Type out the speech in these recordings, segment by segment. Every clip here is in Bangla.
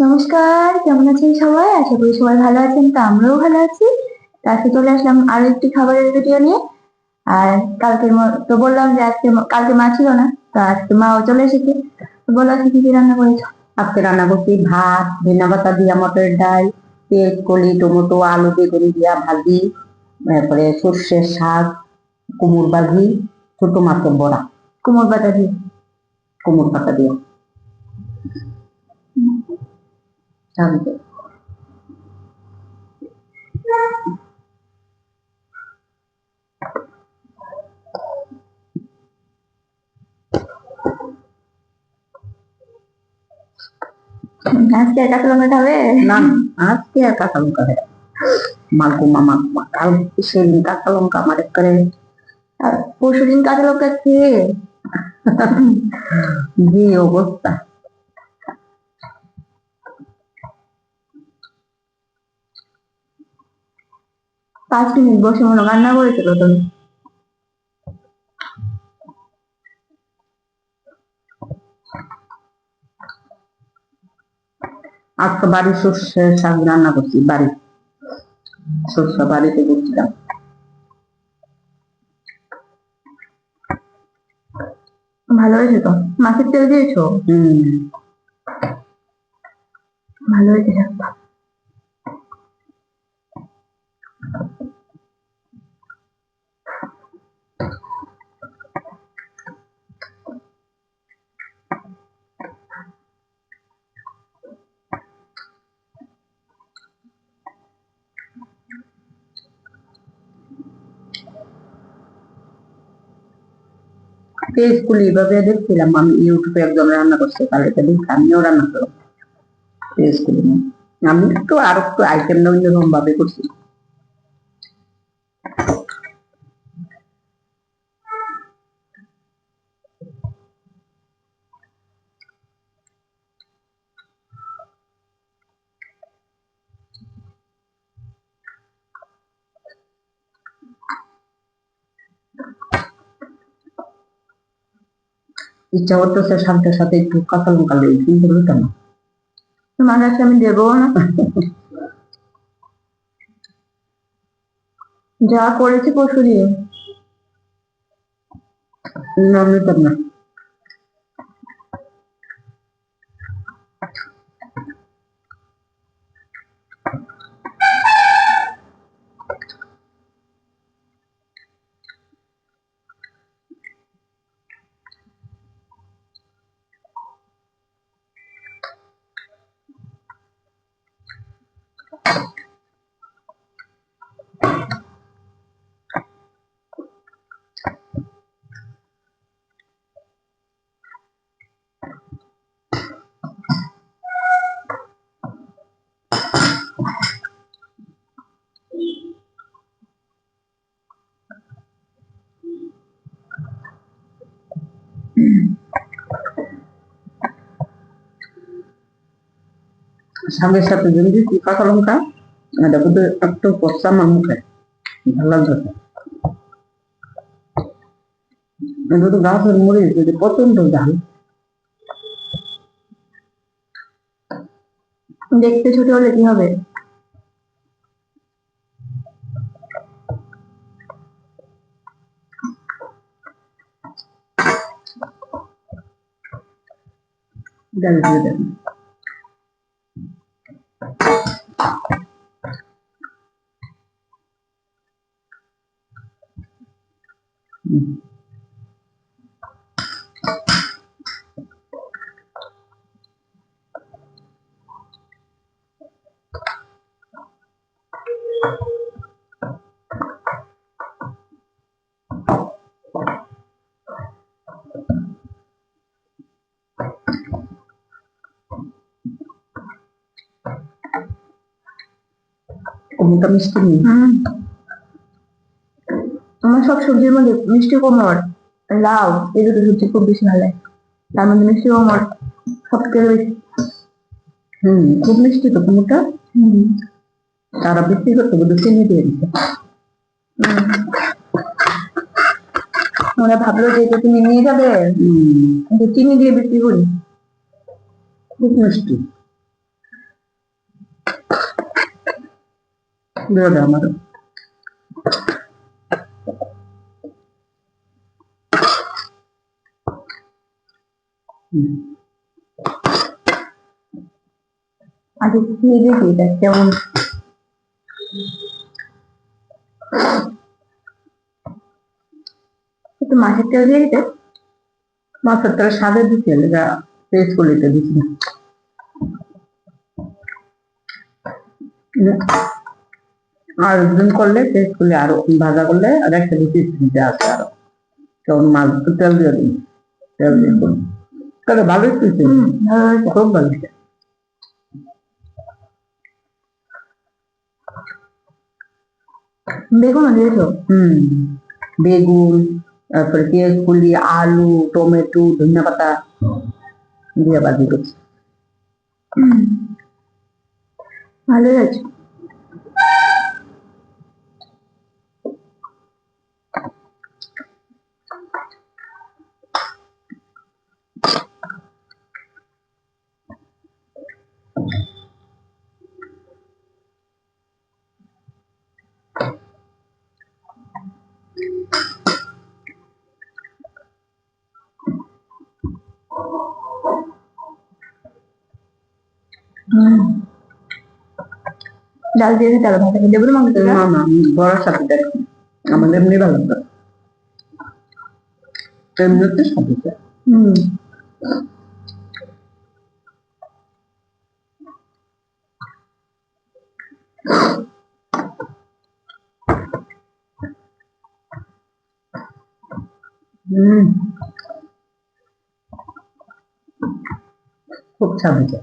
নমস্কার, কেমন আছেন সবাই? আশা করি সবাই ভালো আছেন। তো আমরাও ভালো আছি। তো আজকে চলে আসলাম আরো একটি খাবারের ভিডিও নিয়ে। আর কালকের তো বললাম যে কালকে মা ছিল না, তো আজকে মাও চলে এসেছে। তো বলো আজকে কি কি রান্না করেছো? আজকে রান্না করছি ভাত, ধনিয়া পাতা দিয়া মটরের ডাল, পেঁয়াজ কলি, টমেটো, আলু, বেগুন দিয়া ভাজি, তারপরে সর্ষের শাক, কুমড় ভাজি, ছোট মাছের বড়া। কুমড় পাতা দিয়ে। কুমড় পাতা দিয়া শাক দিয়ে। আজকে আর কাঁচা লঙ্কা খাবে? না, আজকে আর কাঁচা লঙ্কা দেয় মাগো মামা, কাল সেদিন কাঁচা লঙ্কা আমার করে আর পরশুদিন কাঁচা লঙ্কা খেয়ে যে অবস্থা। 5 মিনিট বসে মনে রান্না করেছিল তুমি। আজকে বাড়ি সর্ষের শাক রান্না করছি, বাড়ি সর্ষে বাড়িতে করছিলাম। ভালো হয়েছে তো? মাছের তেল দিয়েছো? ভালো হয়েছে শাকটা। ফেসবুক এইভাবে দেখছিলাম, আমি ইউটিউবে একজন রান্না করছে, তাহলে তো দেখি আমিও রান্না করো ফেসবুক। আমি একটু আর একটু আইটেম অন্যরকম ভাবে করছি। ইচ্ছা করতেছে শাকের সাথে একটু কাঁচা লঙ্কা লেগে, কিন্তু হইতো না। তোমার কাছে আমি দেবো না। যা করেছি পরশুদিন। না, হইতো না। শাকের সাথে যদি দিচ্ছি কাঁচা লঙ্কা, এটা কিন্তু একটু কষা আমার মুখে ভালো লাগছে। এটা তো গাছের মরিচ, যদি প্রচন্ড ঝাল। দেখতে ছোট হলে কি হবে? ডাল দিয়ে দেন। কোনটা মিষ্টি নেই। আমার সব সবজির মধ্যে মিষ্টি কুমড়, লাউ, এই দুটো সবজি খুব বেশি ভালো লাগে। তার মধ্যে মিষ্টি কুমড় সব থেকে বেশি। খুব মিষ্টি তো কোনটা। তারা বিক্রি করতে বলে চিনি দিয়ে দিচ্ছে। ওরা ভাবলো যে এটা তুমি নিয়ে যাবে, কিন্তু চিনি দিয়ে বিক্রি করি। খুব মিষ্টি। আমার আগে খেয়ে দেখি এটা কেমন। একটু মাছের তেল দিয়ে দিতে। মাছের তেল স্বাদে দিচ্ছে এটা টেস্ট করলে দিচ্ছি না। আর একদিন করলে টেস্ট করলে আরো ভাজা করলে আর একটা দিতে আসে আরো তখন মাছ তেল দিয়ে দিই তেল দিয়ে করি তাহলে ভালোই হয়েছে ভালো হয়েছে। খুব ভালো হয়েছে। বেগুনও দিয়েছো? বেগুন তারপরে পেঁয়াজ কুলি আলু টমেটো ধনিয়া পাতা দিয়ে বাজি করছি। ভালোই আছে। ডাল দিয়ে খেতে হবে, ভাত খেতে দেবো না মাংস। না না বড়ার সাথে দেখি আমাদের এমনি ভালো লাগে এমনিতে সাথে খুব স্বাদ হয়েছে।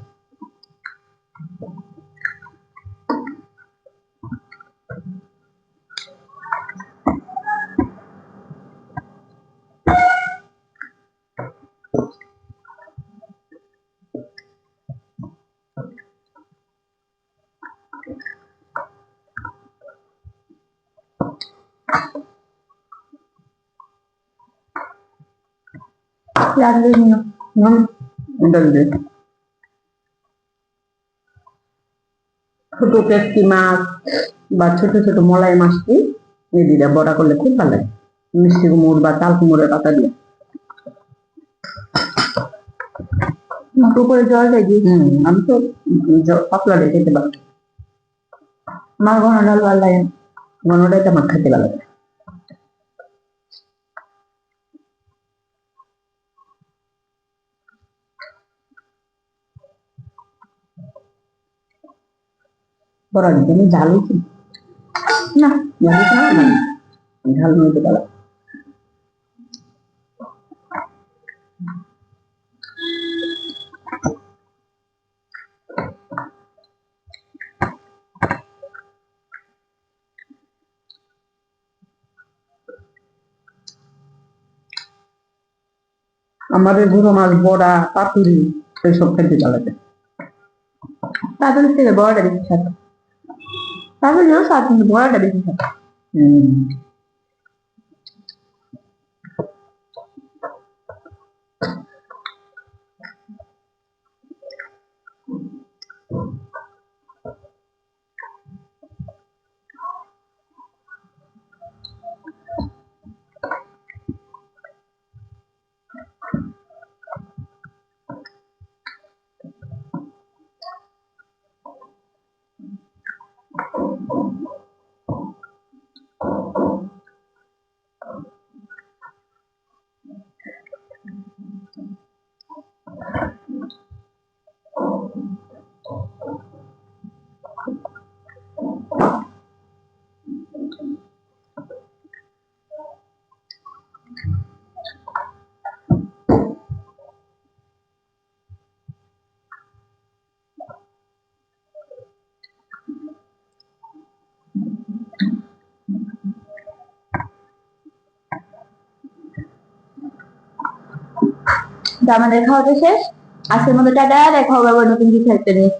রাখলে নিও। ছোট পেটকি মাছ বা ছোট ছোট মলাই মাছটি এই দিলে বড়া করলে খুব ভালো লাগে মিষ্টি কুমড় বা চাল কুমড়ের পাতা দিয়ে। উপরে জল দিয়ে দিই। আমি তো পাতলা দিয়ে খেতে পারি। আমার ঘন ডাল ভালো লাগে। ঘনটাই তো আমার খেতে ভালো লাগে। বড়া দিতে আমি ঝাল হয়েছি না ঝাল নিতে পারো। আমাদের গুঁড়ো মাছ বড়া পাতুরি এইসব খেতে ভালো লাগে। পাতুরির থেকে বড়াটা বেশি স্বাদ। পাতুরিও স্বাদ কিন্তু বড়াটা বেশি স্বাদ। আমাদের খাওয়া তো শেষ। আজকের মতো টাটা, দেখা হবে আবার নতুন কিছু একটা নিয়ে।